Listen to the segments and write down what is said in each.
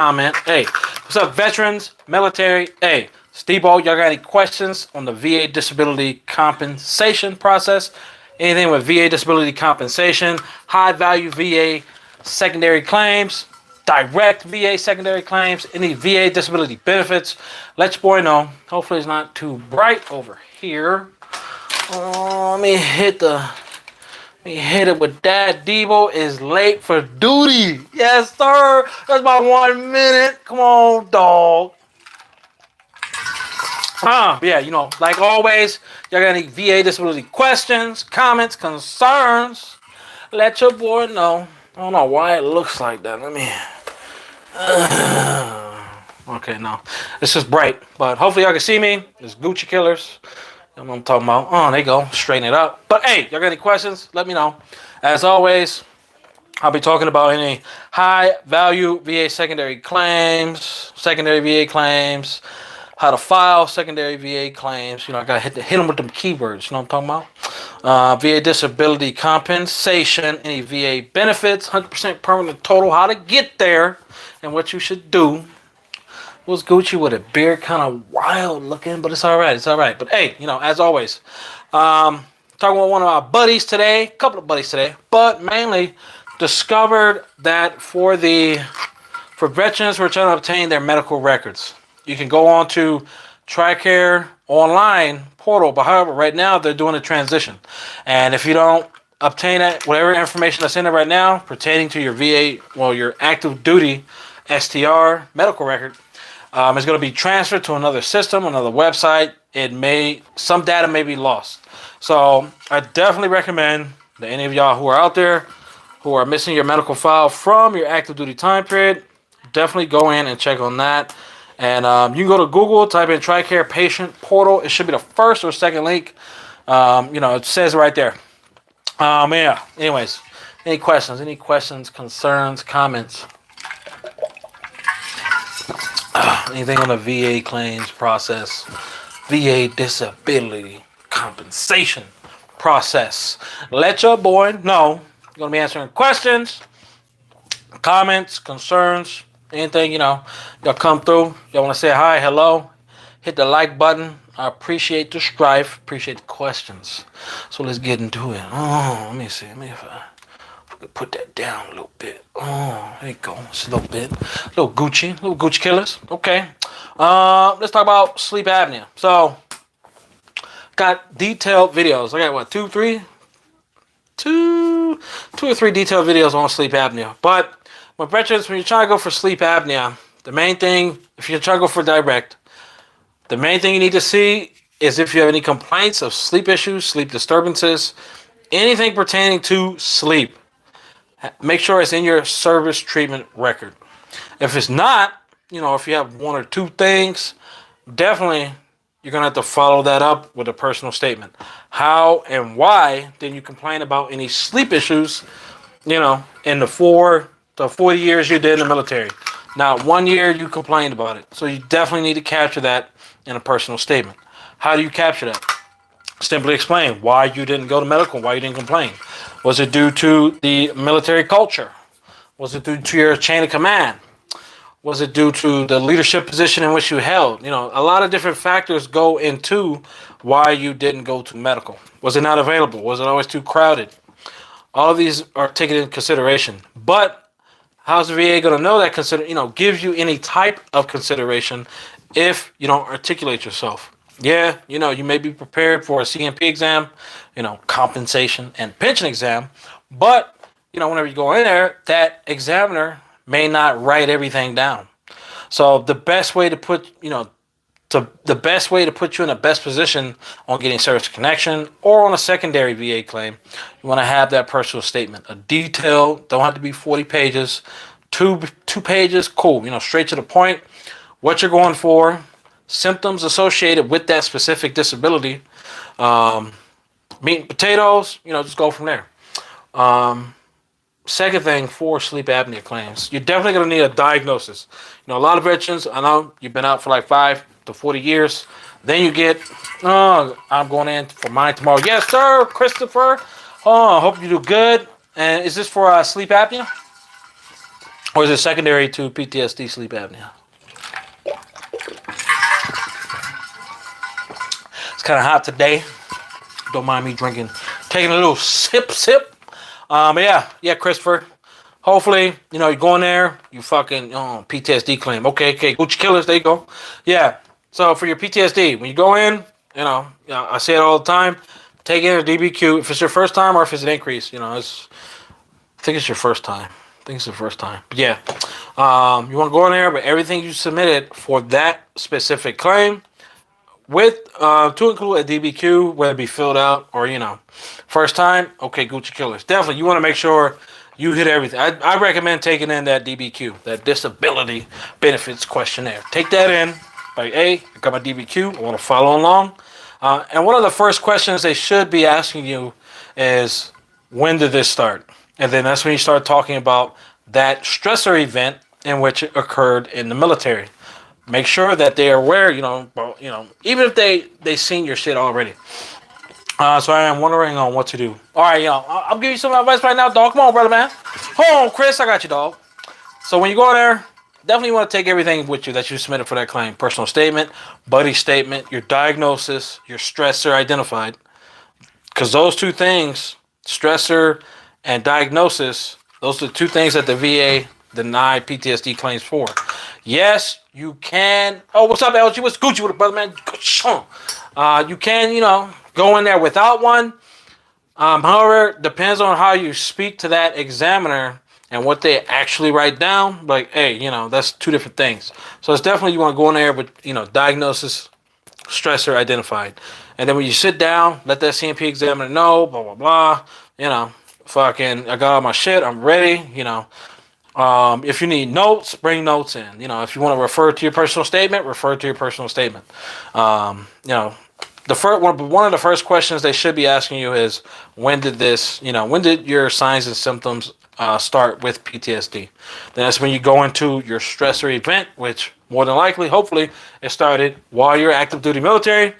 comment. Hey, what's up, veterans, military? Hey, Steve-O, y'all got any questions on the VA disability compensation process? Anything with VA disability compensation, high value VA secondary claims, direct VA secondary claims, any VA disability benefits? Let your boy know. Hopefully it's not too bright over here. Let me hit it with that. Debo is late for duty. Yes, sir. That's about 1 minute. Come on, dog. Yeah, like always, y'all got any VA disability questions, comments, concerns? Let your boy know. I don't know why it looks like that. Let me. Okay, no. It's just bright. But hopefully y'all can see me. It's Gucci Killers. You know what I'm talking about. Oh, there you go. Straighten it up. But hey, y'all got any questions? Let me know. As always, I'll be talking about any high value VA secondary claims, how to file secondary VA claims. I gotta hit them with them keywords. You know what I'm talking about? VA disability compensation, any VA benefits, 100% permanent total, how to get there, and what you should do. Was Gucci with a beard, kind of wild looking, but it's all right. It's all right. But hey, as always, talking with one of our buddies today, a couple of buddies today, but mainly discovered that for veterans who are trying to obtain their medical records, you can go on to TRICARE online portal. But however, right now they're doing a transition, and if you don't obtain it, whatever information that's in it right now pertaining to your VA, your active duty STR medical record, it's going to be transferred to another system, another website. Some data may be lost. So I definitely recommend that any of y'all who are out there who are missing your medical file from your active duty time period, definitely go in and check on that. And you can go to Google, type in TRICARE patient portal. It should be the first or second link. It says right there. Yeah. Anyways, any questions, concerns, comments? Anything on the VA claims process, VA disability compensation process? Let your boy know. You're going to be answering questions, comments, concerns, anything, y'all come through. Y'all want to say hi, hello, hit the like button. I appreciate the strife, appreciate the questions. So let's get into it. Let me see. If I put that down a little bit. There you go. It's a little bit. Little Gucci Killers. Okay. Let's talk about sleep apnea. So, got detailed videos. I got two or three detailed videos on sleep apnea. But when you're trying to go for sleep apnea, the main thing, if you're trying to go for direct, the main thing you need to see is if you have any complaints of sleep issues, sleep disturbances, anything pertaining to sleep. Make sure it's in your service treatment record. If it's not, if you have one or two things, definitely you're going to have to follow that up with a personal statement. How and why did you complain about any sleep issues, in the 40 years you did in the military? Not 1 year you complained about it. So you definitely need to capture that in a personal statement. How do you capture that? Simply explain why you didn't go to medical, why you didn't complain. Was it due to the military culture? Was it due to your chain of command? Was it due to the leadership position in which you held? A lot of different factors go into why you didn't go to medical. Was it not available? Was it always too crowded? All of these are taken into consideration. But how's the VA going to know that? Gives you any type of consideration if you don't articulate yourself. Yeah, you may be prepared for a CMP exam, compensation and pension exam, but, whenever you go in there, that examiner may not write everything down. So the best way to put you in the best position on getting service connection or on a secondary VA claim, you want to have that personal statement, a detail, don't have to be 40 pages, two pages, cool, straight to the point, what you're going for, symptoms associated with that specific disability, meat and potatoes, just go from there. Second thing for sleep apnea claims, you're definitely going to need a diagnosis. A lot of veterans, I know you've been out for like 5 to 40 years. Then you get, I'm going in for mine tomorrow. Yes, sir, Christopher. Hope you do good. And is this for sleep apnea? Or is it secondary to PTSD, sleep apnea? It's kind of hot today. Don't mind me taking a little sip. But yeah, Christopher. Hopefully, you go in there, you fucking PTSD claim. Okay, Gucci Killers, there you go. Yeah. So for your PTSD, when you go in, I say it all the time. Take in a DBQ if it's your first time or if it's an increase. I think it's your first time. But yeah, you want to go in there, but everything you submitted for that specific claim, with to include a DBQ, whether it be filled out or first time. Okay, Gucci Killers. Definitely, you want to make sure you hit everything. I recommend taking in that DBQ, that disability benefits questionnaire. Take that in. Like, hey, I got my DBQ. I want to follow along. And one of the first questions they should be asking you is, when did this start? And then that's when you start talking about that stressor event in which it occurred in the military. Make sure that they are aware, even if they seen your shit already. So I am wondering on what to do. All right, I'll give you some advice right now, dog. Come on, brother, man. Hold on, Chris. I got you, dog. So when you go in there, definitely want to take everything with you that you submitted for that claim. Personal statement, buddy statement, your diagnosis, your stressor identified. Because those two things, stressor and diagnosis, those are the two things that the VA denied PTSD claims for. Yes, you can. Oh, what's up, LG? What's Gucci with it, brother, man? You can, go in there without one. However, depends on how you speak to that examiner and what they actually write down. Like, hey, that's two different things. So it's definitely you want to go in there with, diagnosis, stressor identified. And then when you sit down, let that CMP examiner know, blah, blah, blah. Fucking, I got all my shit. I'm ready, If you need notes, bring notes in. If you want to refer to your personal statement, refer to your personal statement. One of the first questions they should be asking you is, when did your signs and symptoms start with PTSD? Then that's when you go into your stressor event, which more than likely, hopefully, it started while you're active duty military.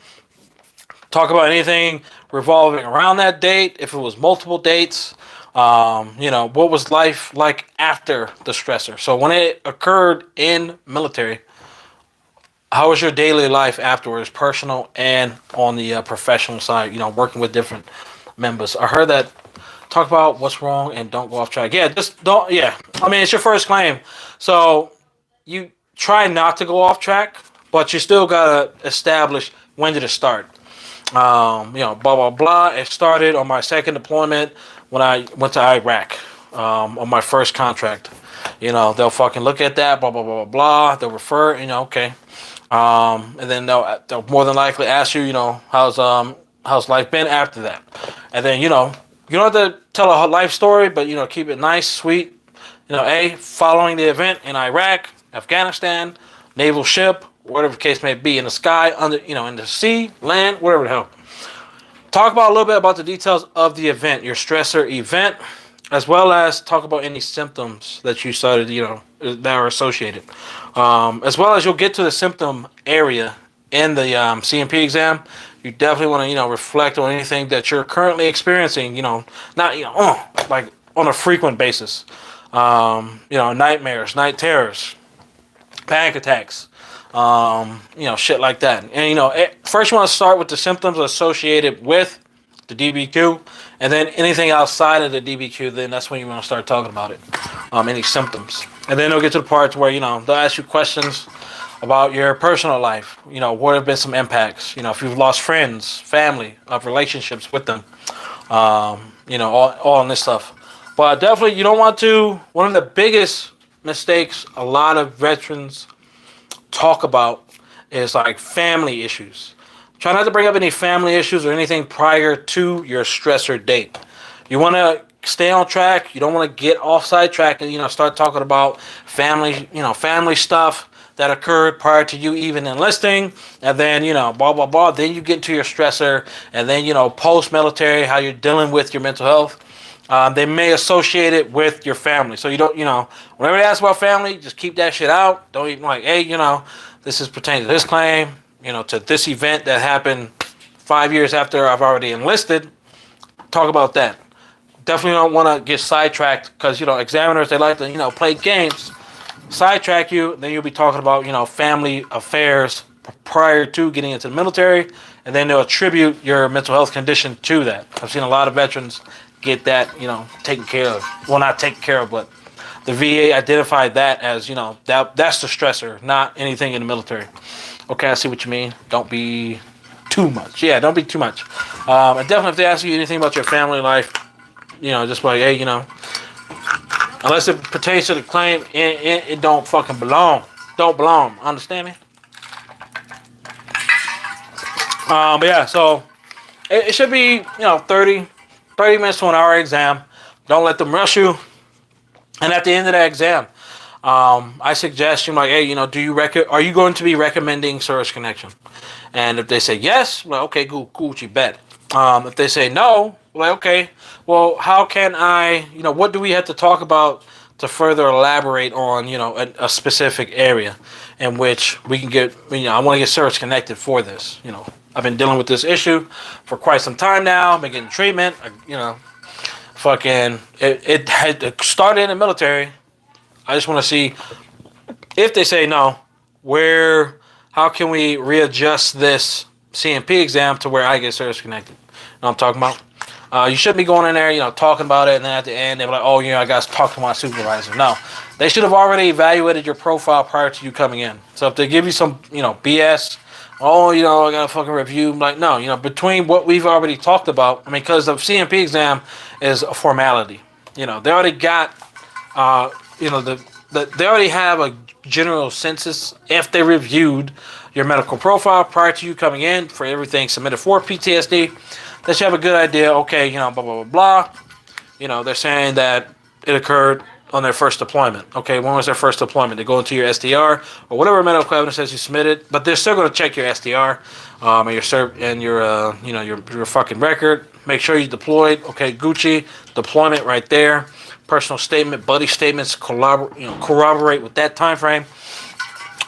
Talk about anything revolving around that date. If it was multiple dates, what was life like after the stressor? So when it occurred in military, how was your daily life afterwards, personal and on the professional side, working with different members? I heard that. Talk about what's wrong and don't go off track. Yeah, just don't. Yeah, I mean, it's your first claim. So you try not to go off track, but you still got to establish when did it start. Blah, blah, blah. It started on my second deployment when I went to Iraq on my first contract. They'll fucking look at that, blah, blah, blah, blah. They'll refer, okay. And then they'll more than likely ask you, how's life been after that? And then, you don't have to tell a life story, but, keep it nice, sweet. Following the event in Iraq, Afghanistan, naval ship, whatever the case may be, in the sky, under, in the sea, land, whatever the hell. Talk about a little bit about the details of the event, your stressor event, as well as talk about any symptoms that you started, that are associated. As well as you'll get to the symptom area in the CMP exam. You definitely want to, reflect on anything that you're currently experiencing, not, like on a frequent basis. Nightmares, night terrors, panic attacks, shit like that. And, first you want to start with the symptoms associated with the DBQ, and then anything outside of the DBQ, then that's when you want to start talking about it, any symptoms. And then they'll get to the parts where, they'll ask you questions about your personal life, what have been some impacts, if you've lost friends, family, relationships with them, all in this stuff. But definitely you don't want to, one of the biggest mistakes a lot of veterans talk about is like family issues. Try not to bring up any family issues or anything prior to your stressor date. You want to stay on track. You don't want to get off sidetrack and, start talking about family, family stuff that occurred prior to you even enlisting. And then, blah, blah, blah. Then you get into your stressor. And then, post-military, how you're dealing with your mental health. They may associate it with your family. So you don't, whenever they ask about family, just keep that shit out. Don't even like, hey, this is pertaining to this claim, to this event that happened 5 years after I've already enlisted. Talk about that. definitely don't want to get sidetracked because examiners, they like to play games, sidetrack you. Then you'll be talking about family affairs prior to getting into the military, and then they'll attribute your mental health condition to that. I've seen a lot of veterans get that taken care of. Well, not taken care of, but the VA identified that as that's the stressor, not anything in the military. Okay, I see what you mean. Don't be too much. Yeah, don't be too much. And definitely if they ask you anything about your family life, just like, hey, unless it pertains to the claim, it don't fucking belong. Don't belong. Understand me? But yeah, so it should be 30 minutes to an hour exam. Don't let them rush you. And at the end of that exam, I suggest you like, hey, are you going to be recommending service connection? And if they say yes, well, okay, Gucci bet. If they say no, well, okay, well, how can I, what do we have to talk about to further elaborate on, a specific area in which we can get, I want to get service connected for this. I've been dealing with this issue for quite some time now. I've been getting treatment, it had started in the military. I just want to see if they say no, how can we readjust this CMP exam to where I get service connected? You know what I'm talking about? You shouldn't be going in there, talking about it, and then at the end, they're like, oh, I got to talk to my supervisor. No. They should have already evaluated your profile prior to you coming in. So if they give you some, BS, oh, I got to fucking review. I'm like, no, between what we've already talked about, because the CMP exam is a formality. They already got, they already have a general census if they reviewed your medical profile prior to you coming in for everything submitted for PTSD. They should have a good idea. Okay, blah blah blah blah. They're saying that it occurred on their first deployment. Okay, when was their first deployment? They go into your SDR or whatever medical evidence says you submitted, but they're still going to check your SDR and your fucking record. Make sure you deployed. Okay, Gucci deployment right there. Personal statement, buddy statements corroborate with that time frame.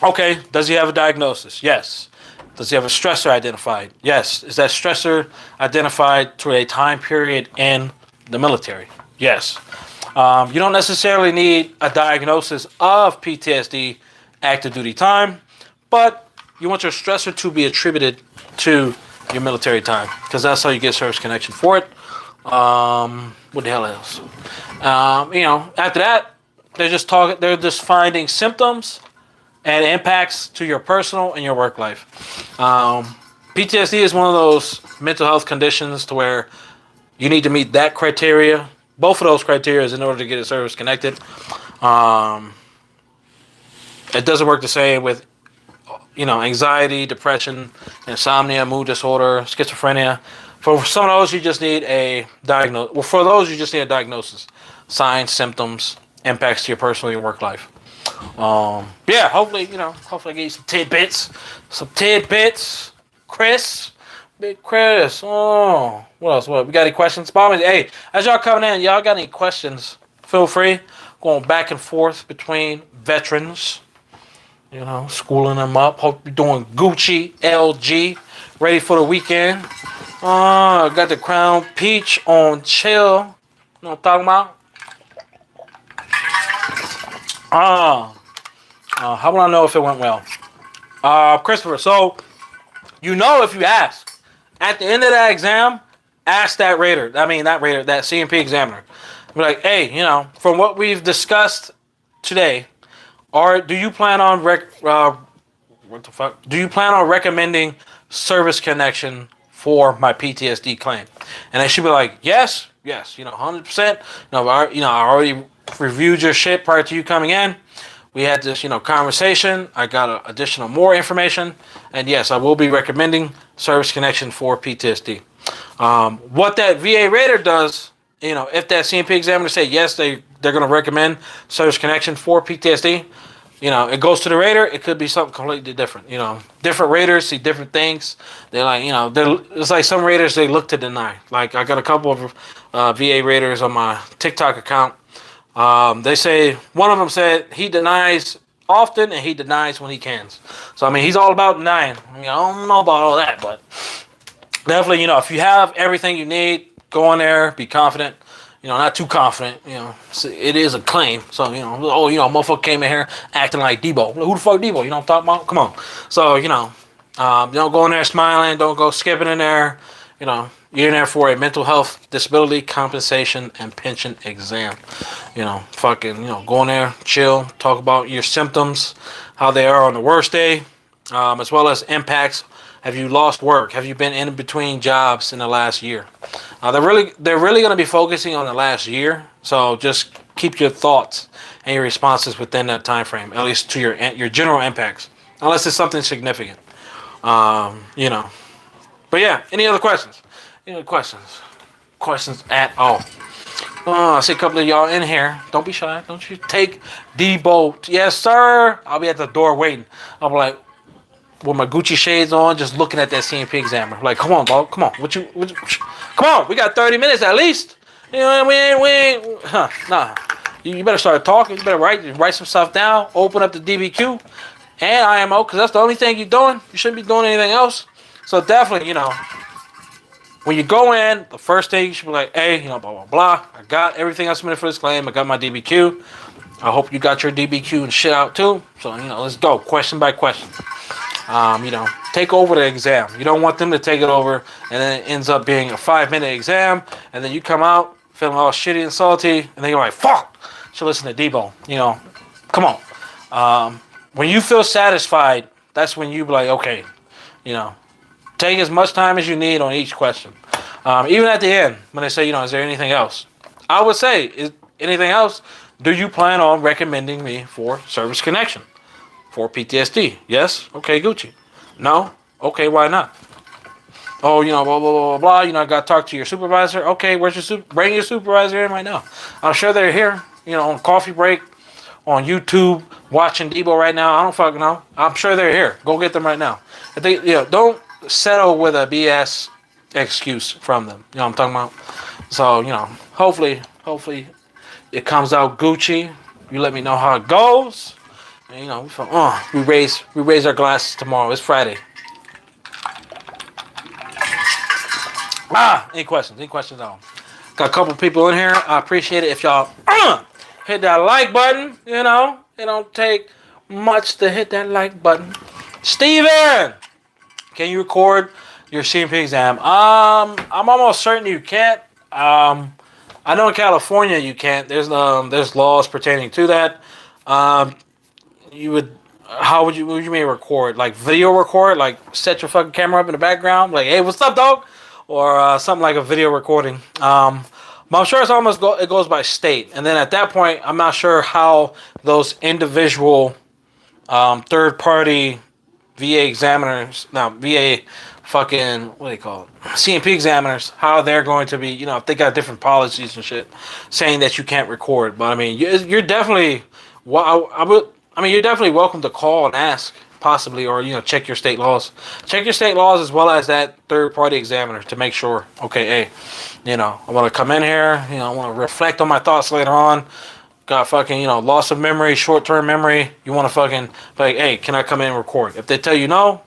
Okay, does he have a diagnosis? Yes. Does he have a stressor identified? Yes. Is that stressor identified to a time period in the military? Yes. You don't necessarily need a diagnosis of PTSD active duty time, but you want your stressor to be attributed to your military time because that's how you get service connection for it. What the hell else? After that, they're just finding symptoms and impacts to your personal and your work life. PTSD is one of those mental health conditions to where you need to meet that criteria, both of those criteria, in order to get a service connected. It doesn't work the same with anxiety, depression, insomnia, mood disorder, schizophrenia. For some of those, you just need a diagnosis. Well, for those, you just need a diagnosis. Signs, symptoms, impacts to your personal and work life. Yeah, hopefully I get you some tidbits. Big Chris. Oh, what else? What? We got any questions? Hey, as y'all coming in, y'all got any questions? Feel free. Going back and forth between veterans. Schooling them up. Hope you're doing Gucci, LG, ready for the weekend. Got the Crown Peach on chill. You know what I'm talking about? How will I know if it went well? Christopher, so if you ask. At the end of that exam, ask that that CMP examiner. Be like, hey, from what we've discussed today, do you plan on recommending service connection for my PTSD claim? And they should be like, yes, 100%. I already reviewed your shit prior to you coming in. We had this, conversation. I got additional more information, and yes, I will be recommending service connection for PTSD. What that VA rater does, if that CMP examiner say yes, they're going to recommend service connection for PTSD. It goes to the rater. It could be something completely different. Different raters see different things. They're like, it's like some raters they look to deny. Like I got a couple of VA raters on my TikTok account. They say one of them said he denies often and he denies when he can. So he's all about denying. I don't know about all that, but definitely if you have everything you need, go in there, be confident. not too confident. It is a claim. So, motherfucker came in here acting like Debo. Who the fuck Debo? I'm talking about? Come on. So, don't go in there smiling. Don't go skipping in there. You're in there for a mental health, disability compensation, and pension exam. Go in there, chill, talk about your symptoms, how they are on the worst day, as well as impacts. Have you lost work? Have you been in between jobs in the last year? They're really going to be focusing on the last year. So just keep your thoughts and your responses within that time frame, at least to your general impacts, unless it's something significant. But yeah, any other questions? Any other questions? Questions at all? I see a couple of y'all in here. Don't be shy. Don't you take D-Boat. Yes, sir. I'll be at the door waiting. I'll be like, with my Gucci shades on, just looking at that CMP examiner. Like, come on, dog. Come on. Come on. We got 30 minutes at least. We ain't. Nah. You better start talking. You better write some stuff down. Open up the DBQ and IMO, because that's the only thing you're doing. You shouldn't be doing anything else. So definitely, when you go in, the first thing you should be like, hey, blah, blah, blah. I got everything I submitted for this claim. I got my DBQ. I hope you got your DBQ and shit out too. So, let's go question by question. Take over the exam. You don't want them to take it over and then it ends up being a 5-minute exam and then you come out feeling all shitty and salty and then you're like, fuck, should listen to Debo. Come on. When you feel satisfied, that's when you be like, okay, take as much time as you need on each question. Even at the end, when they say, is there anything else? I would say, is anything else? Do you plan on recommending me for service connection? For PTSD? Yes? Okay, Gucci. No? Okay, why not? Oh, blah, blah, blah, blah, blah. I got to talk to your supervisor. Okay, where's your bring your supervisor in right now. I'm sure they're here, on coffee break, on YouTube, watching Debo right now. I don't fucking know. I'm sure they're here. Go get them right now. If they, don't settle with a BS excuse from them. You know what I'm talking about? So, hopefully it comes out Gucci. You let me know how it goes. And, we raise our glasses tomorrow. It's Friday. Any questions? Any questions at all? Got a couple people in here. I appreciate it if y'all hit that like button. It don't take much to hit that like button. Steven, can you record your CMP exam? I'm almost certain you can't. I know in California you can't. There's laws pertaining to that. What you mean record? Like video record? Like set your fucking camera up in the background? Like, hey, what's up, dog? Or something like a video recording. But I'm sure it goes by state. And then at that point, I'm not sure how those individual third-party VA examiners, VA fucking, what do they call it? CMP examiners, how they're going to be, if they got different policies and shit, saying that you can't record. But I mean, you're definitely, you're definitely welcome to call and ask, possibly, or check your state laws. Check your state laws as well as that third-party examiner to make sure. Okay, hey, I want to come in here. I want to reflect on my thoughts later on. Got fucking loss of memory, short-term memory. You want to fucking like, hey, can I come in and record? If they tell you no,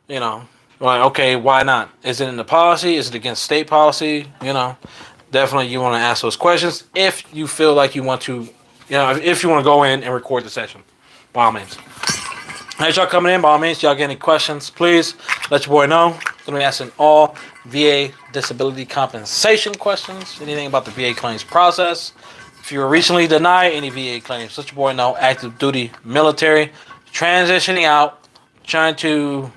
like, okay, why not? Is it in the policy? Is it against state policy? Definitely you want to ask those questions if you feel like you want to. If you want to go in and record the session, by all means. As y'all coming in, by all means, y'all get any questions, please let your boy know. Going to be asking all VA disability compensation questions, anything about the VA claims process. If you were recently denied any VA claims, let your boy know. Active duty military, transitioning out, trying to,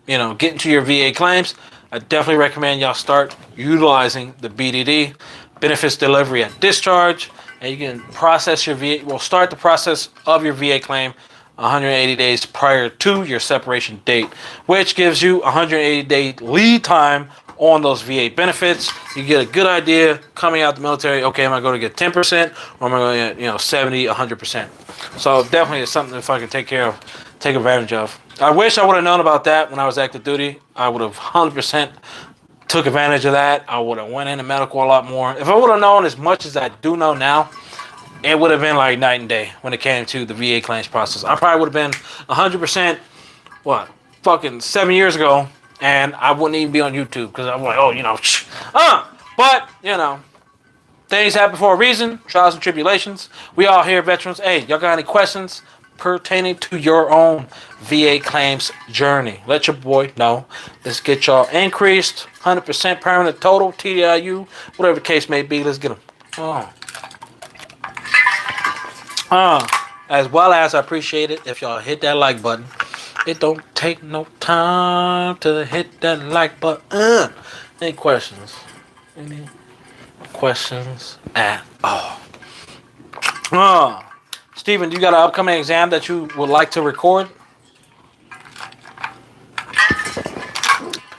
get into your VA claims. I definitely recommend y'all start utilizing the BDD, benefits delivery at discharge. And you can process your VA. Well, start the process of your VA claim 180 days prior to your separation date, which gives you 180-day lead time on those VA benefits. You get a good idea coming out the military. Okay, am I going to get 10% or am I going to get 70, 100%? So definitely it's something if I can take advantage of. I wish I would have known about that when I was active duty. I would have 100% took advantage of that. I would have went into medical a lot more. If I would have known as much as I do know now, it would have been like night and day when it came to the VA claims process. I probably would have been 100%, fucking 7 years ago, and I wouldn't even be on YouTube because I'm like, but, things happen for a reason. Trials and tribulations. We all here, veterans. Hey, y'all got any questions pertaining to your own VA claims journey? Let your boy know. Let's get y'all increased. 100% permanent total, TDIU, whatever the case may be. Let's get them. As well as I appreciate it if y'all hit that like button. It don't take no time to hit that like button. Any questions? Any questions at all? Steven, you got an upcoming exam that you would like to record?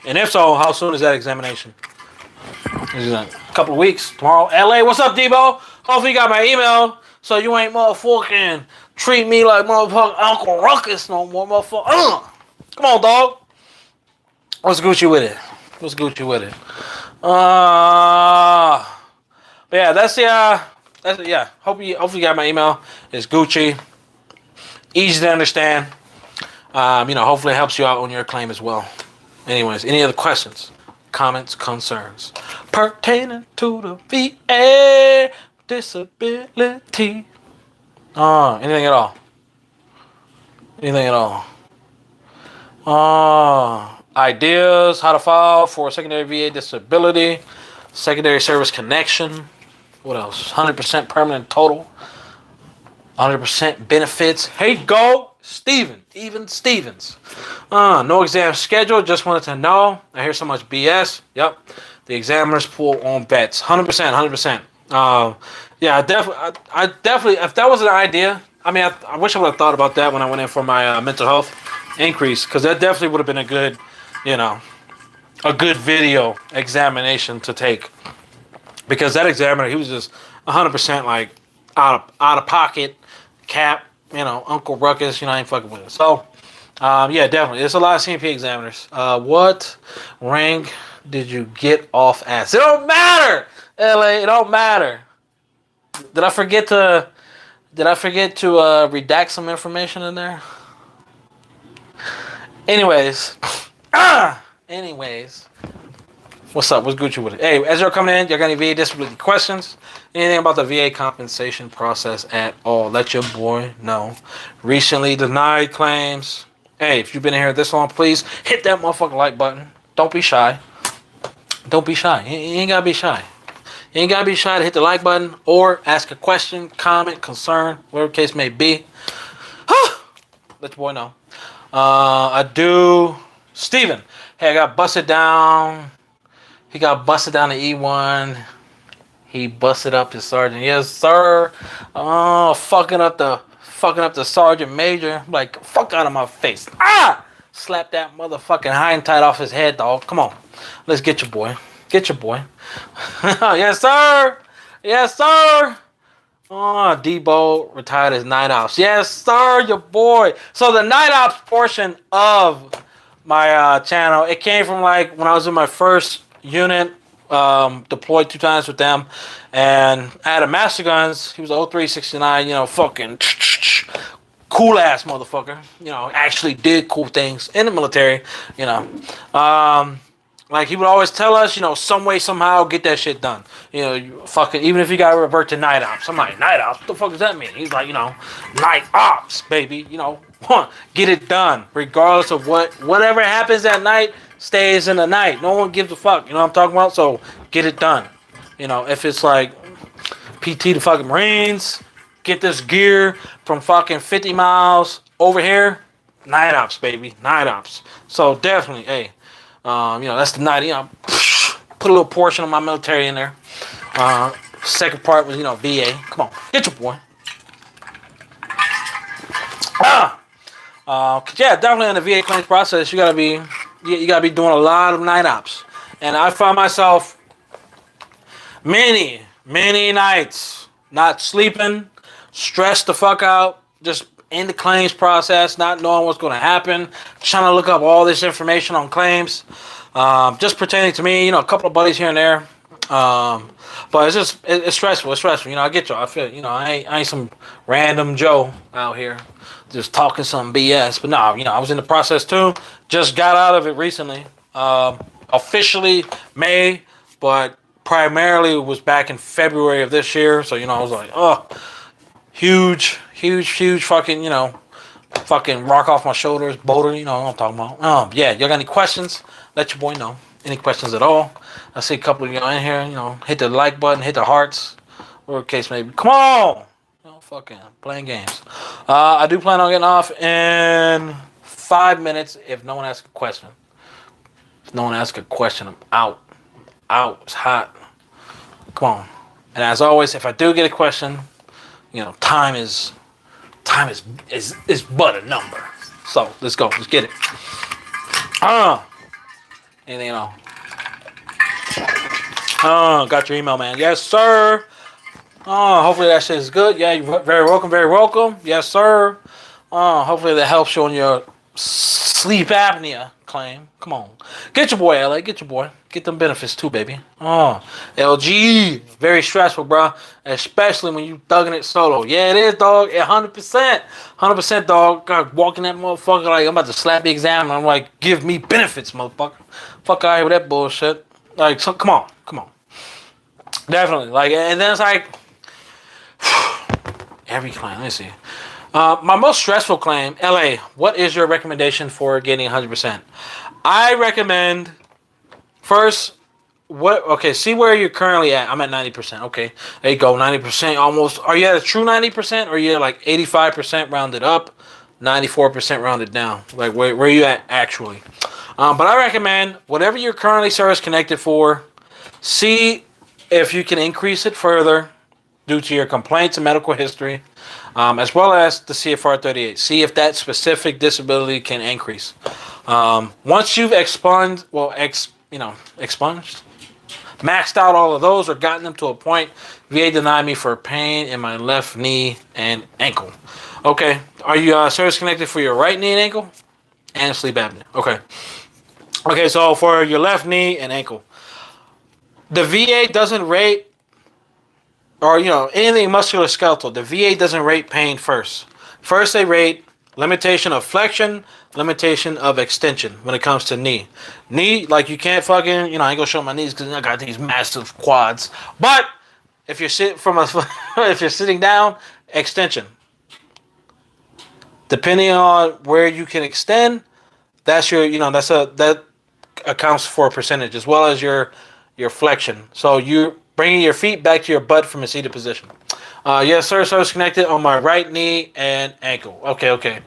And if so, how soon is that examination? Is it a couple of weeks? Tomorrow? LA, what's up, Debo? Hopefully you got my email so you ain't motherfucking treat me like motherfucking Uncle Ruckus no more, motherfucker. Come on, dog. What's Gucci with it? What's Gucci with it? But yeah, that's yeah. Hopefully you got my email. It's Gucci. Easy to understand. Hopefully it helps you out on your claim as well. Anyways, any other questions, comments, concerns pertaining to the VA disability? Anything at all? Anything at all? Ideas how to file for secondary VA disability, secondary service connection. What else? 100% permanent total, 100% benefits. Hey, go, Steven. Even Stevens. No exam schedule. Just wanted to know. I hear so much BS. Yep. The examiners pull on bets. 100%. 100%. Yeah, I definitely. If that was an idea, I mean, I wish I would have thought about that when I went in for my mental health increase, because that definitely would have been a good, a good video examination to take. Because that examiner, he was just 100% like out of pocket, cap, Uncle Ruckus, I ain't fucking with it. So, yeah, definitely. There's a lot of CMP examiners. What rank did you get off as? It don't matter, LA. It don't matter. Did I forget to redact some information in there? Anyways. What's up? What's Gucci with it? Hey, as you're coming in, y'all got any VA disability questions? Anything about the VA compensation process at all? Let your boy know. Recently denied claims. Hey, if you've been here this long, please hit that motherfucking like button. Don't be shy. Don't be shy. You ain't gotta be shy. You ain't gotta be shy to hit the like button or ask a question, comment, concern, whatever the case may be. Let your boy know. I do. Steven. Hey, I got busted down. He got busted down to E1. He busted up his sergeant. Yes, sir. Fucking up the sergeant major. Like, fuck out of my face. Slap that motherfucking hind tight off his head, dog. Come on. Let's get your boy. Get your boy. Yes, sir. Yes, sir. Debo retired as night ops. Yes, sir, your boy. So the night ops portion of my channel, it came from like when I was in my first unit, deployed 2 times with them, and I had a Master Guns. He was a 0369, fucking cool ass motherfucker. Actually did cool things in the military. Like he would always tell us, some way, somehow, get that shit done. You fucking, even if you gotta revert to night ops. I'm like, night ops? What the fuck does that mean? He's like, night ops, baby. Get it done. Regardless of whatever happens at night, stays in the night. No one gives a fuck. You know what I'm talking about? So, get it done. If it's like PT to fucking Marines, get this gear from fucking 50 miles over here, night ops, baby. Night ops. So, definitely, hey. That's the night. Put a little portion of my military in there. Second part was, VA. Come on, get your boy. Yeah, definitely in the VA claims process, you gotta be doing a lot of night ops. And I found myself many nights not sleeping, stressed the fuck out, just in the claims process, not knowing what's going to happen, trying to look up all this information on claims, just pertaining to me, a couple of buddies here and there. But it's stressful. It's stressful. I get y'all. I feel, I ain't some random Joe out here just talking some BS. But no, I was in the process too. Just got out of it recently. Officially May, but primarily was back in February of this year. So, I was like, oh, huge fucking, fucking rock off my shoulders, boulder, you know what I'm talking about. Yeah, y'all got any questions? Let your boy know. Any questions at all? I see a couple of y'all in here, hit the like button, hit the hearts, whatever case may be. Come on! Fucking playing games. I do plan on getting off in 5 minutes if no one asks a question. If no one asks a question, I'm out. It's hot. Come on. And as always, if I do get a question, time is but a number. So let's go. Let's get it. Anything else? Got your email, man. Yes, sir. Hopefully that shit is good. Yeah, you're very welcome. Very welcome. Yes, sir. Hopefully that helps you on your sleep apnea claim. Come on. Get your boy, LA. Get your boy. Get them benefits too, baby. LG. Very stressful, bro. Especially when you thugging it solo. Yeah, it is, dog. 100%. 100%, dog. God, walking that motherfucker like I'm about to slap the exam. And I'm like, give me benefits, motherfucker. Fuck out here with that bullshit. Like, so, come on. Definitely. Like, and then it's like, every claim. Let me see. My most stressful claim, LA, what is your recommendation for getting 100%? I recommend first, see where you're currently at. I'm at 90%. Okay. There you go. 90% almost. Are you at a true 90% or are you at like 85% rounded up, 94% rounded down? Like where are you at actually? But I recommend whatever you're currently service connected for, see if you can increase it further due to your complaints and medical history, as well as the CFR 38. See if that specific disability can increase. Once you've expunged, maxed out all of those or gotten them to a point, VA denied me for pain in my left knee and ankle. Okay, are you service connected for your right knee and ankle? And sleep apnea. Okay, so for your left knee and ankle, the VA doesn't rate, or anything musculoskeletal, the VA doesn't rate pain first. First they rate limitation of flexion, limitation of extension when it comes to knee. Knee, like you can't fucking, I ain't gonna show my knees because I got these massive quads. But if you're if you're sitting down, extension. Depending on where you can extend, that's your, that accounts for a percentage as well as your flexion. So you're bringing your feet back to your butt from a seated position. Yes, sir. Service connected on my right knee and ankle. Okay.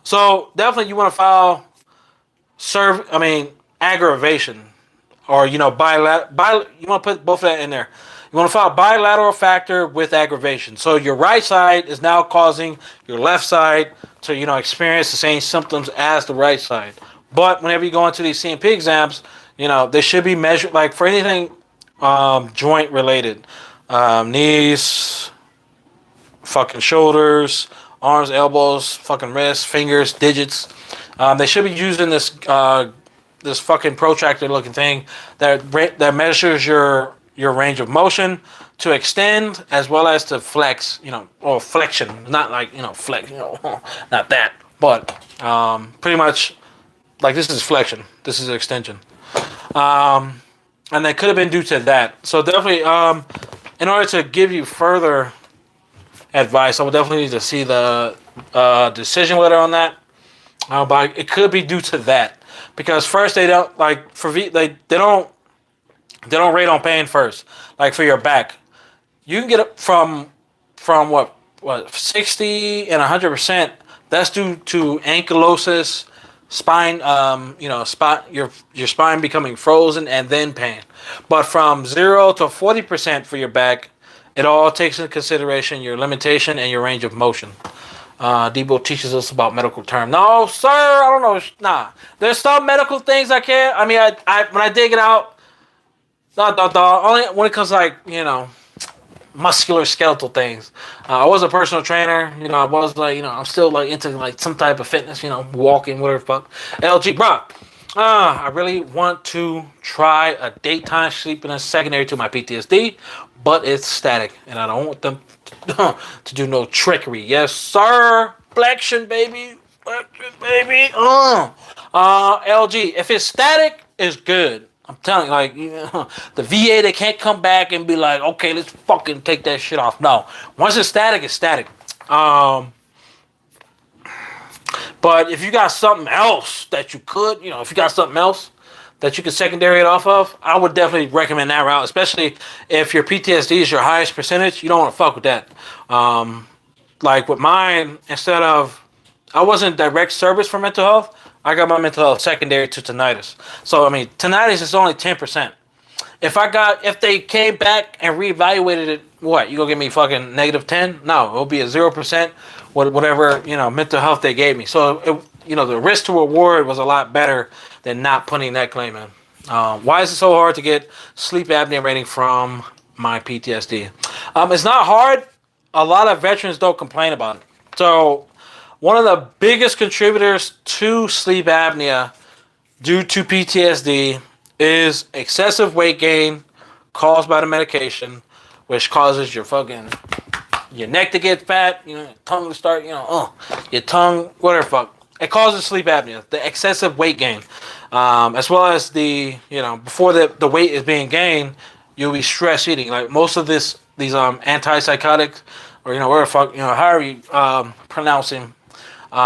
So definitely you want to file aggravation, or bilateral. You want to put both of that in there. You want to file bilateral factor with aggravation. So your right side is now causing your left side to experience the same symptoms as the right side. But whenever you go into these CMP exams, they should be measured like for anything joint related, knees, fucking shoulders, arms, elbows, fucking wrists, fingers, digits. They should be using this fucking protractor looking thing that measures your range of motion to extend as well as to flex, or flexion. Not like flex, not that, but pretty much like this is flexion, this is extension. And that could have been due to that. So definitely, in order to give you further advice, I would definitely need to see the decision letter on that. But it could be due to that, because first they don't like they don't rate on pain first. Like for your back, you can get up from what 60 and 100%. That's due to ankylosis. Spine, your spine becoming frozen and then pain. But from 0 to 40% for your back, it all takes into consideration your limitation and your range of motion. Debo teaches us about medical terms. No, sir, I don't know. Nah, there's some medical things I can't. I mean, I when I dig it out, only when it comes to like muscular skeletal things. I was a personal trainer, I was like, I'm still like into like some type of fitness, walking, whatever fuck. LG, bro, I really want to try a daytime sleepiness secondary to my PTSD, but it's static, and I don't want them to do no trickery. Yes, sir. Flexion, baby. Flexion, baby. LG, if it's static, it's good. I'm telling you, like, the VA, they can't come back and be like, okay, let's fucking take that shit off. No, once it's static, it's static. But if you got something else that you could, if you got something else that you could secondary it off of, I would definitely recommend that route, especially if your PTSD is your highest percentage. You don't want to fuck with that. Like with mine, I wasn't direct service for mental health. I got my mental health secondary to tinnitus. So, I mean, tinnitus is only 10%. If they came back and reevaluated it, what, you gonna give me fucking -10? No, it'll be a 0%, whatever, mental health they gave me. So, the risk to reward was a lot better than not putting that claim in. Why is it so hard to get sleep apnea rating from my PTSD? It's not hard. A lot of veterans don't complain about it. So, one of the biggest contributors to sleep apnea due to PTSD is excessive weight gain caused by the medication, which causes your neck to get fat, your tongue to start, your tongue, whatever fuck. It causes sleep apnea, the excessive weight gain, as well as before the weight is being gained, you'll be stress eating. Like most of these antipsychotics, or whatever fuck, however you pronounce them,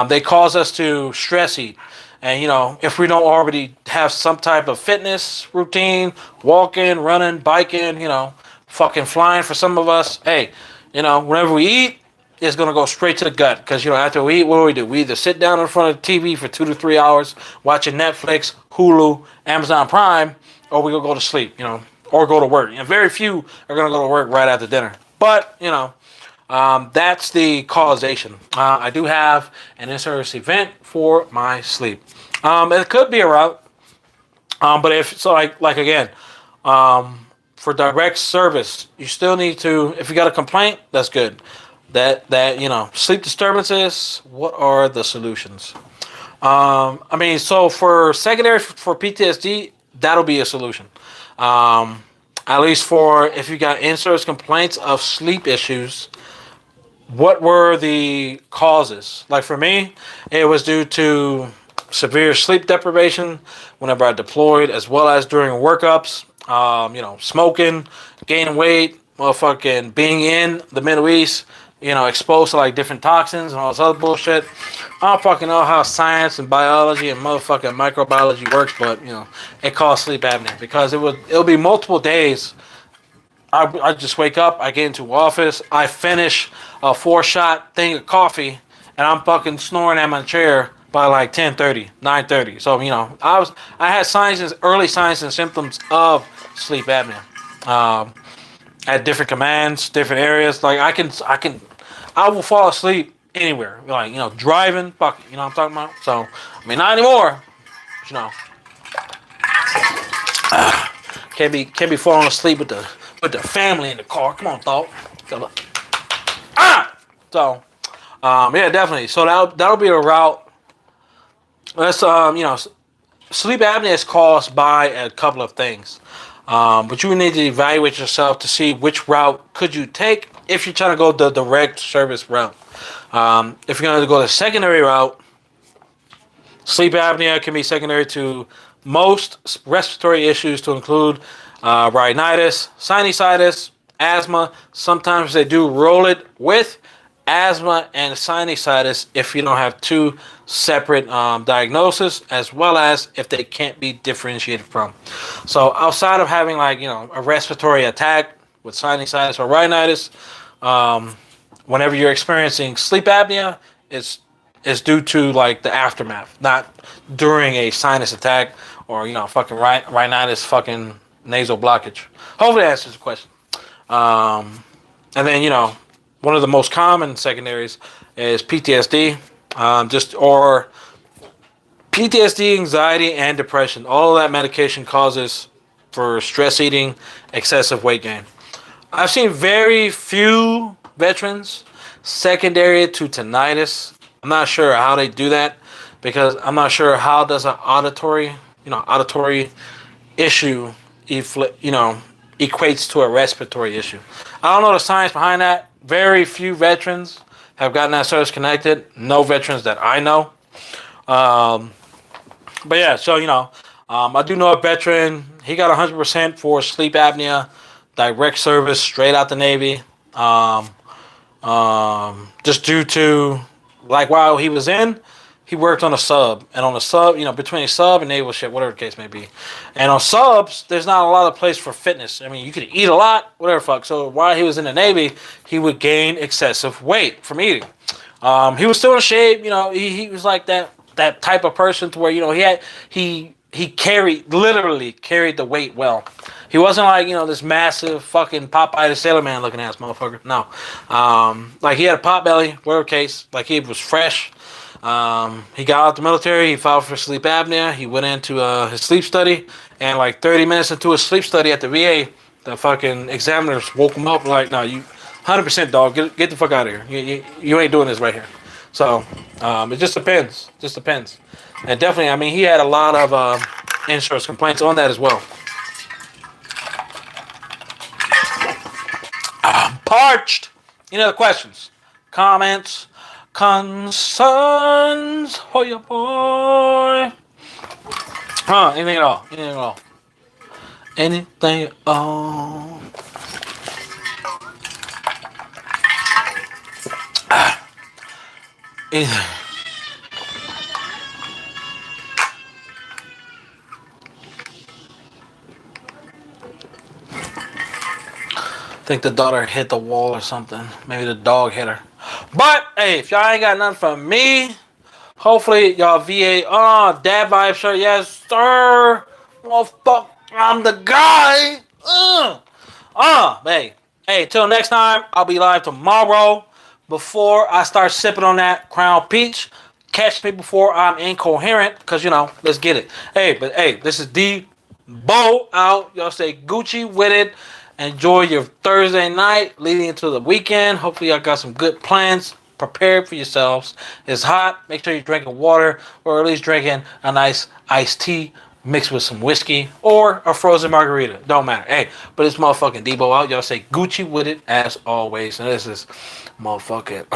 they cause us to stress eat. And, if we don't already have some type of fitness routine, walking, running, biking, fucking flying for some of us, hey, whenever we eat, it's going to go straight to the gut. Because, after we eat, what do? We either sit down in front of the TV for 2 to 3 hours, watching Netflix, Hulu, Amazon Prime, or we go to sleep, or go to work. And very few are going to go to work right after dinner. But, that's the causation. I do have an in-service event for my sleep. It could be a route, but again, for direct service, you still need to. If you got a complaint, that's good. Sleep disturbances. What are the solutions? So for secondary for PTSD, that'll be a solution. At least for if you got in-service complaints of sleep issues. What were the causes? Like for me, it was due to severe sleep deprivation whenever I deployed, as well as during workups. Smoking, gaining weight, motherfucking being in the Middle East, exposed to like different toxins and all this other bullshit. I don't fucking know how science and biology and motherfucking microbiology works, but it caused sleep apnea because it'll be multiple days. I just wake up, I get into office, I finish a 4-shot thing of coffee, and I'm fucking snoring at my chair by like 10:30, 9:30. So I had early signs and symptoms of sleep apnea. At different commands, different areas. Like I will fall asleep anywhere. Like driving, fuck it, what I'm talking about. So not anymore. Can't be falling asleep with the family in the car. Come on, thought. Yeah, definitely. So that'll be a route. Let's sleep apnea is caused by a couple of things. But you need to evaluate yourself to see which route could you take if you're trying to go the direct service route. If you're going to go the secondary route, sleep apnea can be secondary to most respiratory issues to include rhinitis, sinusitis, asthma. Sometimes they do roll it with asthma and sinusitis if you don't have two separate diagnoses, as well as if they can't be differentiated from. So outside of having a respiratory attack with sinusitis or rhinitis, whenever you're experiencing sleep apnea, it's due to the aftermath, not during a sinus attack or fucking rhinitis, fucking nasal blockage. Hopefully that answers the question. And then one of the most common secondaries is PTSD, or PTSD, anxiety, and depression. All of that medication causes for stress eating, excessive weight gain. I've seen very few veterans secondary to tinnitus. I'm not sure how they do that because I'm not sure how does an auditory issue, equates to a respiratory issue. I don't know the science behind that. Very few veterans have gotten that service connected. No veterans that I know. But yeah, so I do know a veteran. He got 100% for sleep apnea, direct service, straight out the Navy. Um, just due to like while he was in, he worked on a sub, and on a sub, between a sub and naval ship, whatever the case may be, and on subs, there's not a lot of place for fitness. I mean, you could eat a lot, whatever fuck. So while he was in the Navy, he would gain excessive weight from eating. He was still in shape. He was like that type of person to where he literally carried the weight well. He wasn't like this massive fucking Popeye the Sailor Man looking ass motherfucker. No, like he had a pot belly, whatever case. Like he was fresh. He got out the military. He filed for sleep apnea. He went into his sleep study, and like 30 minutes into his sleep study at the VA, the fucking examiners woke him up like, "No, you 100% dog. Get the fuck out of here. You ain't doing this right here." So it just depends. Just depends. And definitely, I mean, he had a lot of insurance complaints on that as well. Parched. Any other questions, comments, concerns? Oh, your boy. Anything at all? Anything at all? Anything at all? Anything. I think the daughter hit the wall or something. Maybe the dog hit her. But hey, if y'all ain't got nothing from me, hopefully y'all VA. Dad vibe shirt, yes sir. Motherfucker, I'm the guy. Hey, till next time. I'll be live tomorrow. Before I start sipping on that Crown Peach, catch me before I'm incoherent, cause let's get it. Hey, this is D Bo out. Y'all stay Gucci with it. Enjoy your Thursday night leading into the weekend. Hopefully, y'all got some good plans prepared for yourselves. It's hot. Make sure you're drinking water, or at least drinking a nice iced tea mixed with some whiskey or a frozen margarita. Don't matter. Hey, but it's motherfucking Debo out. Y'all say Gucci with it as always. And this is motherfucking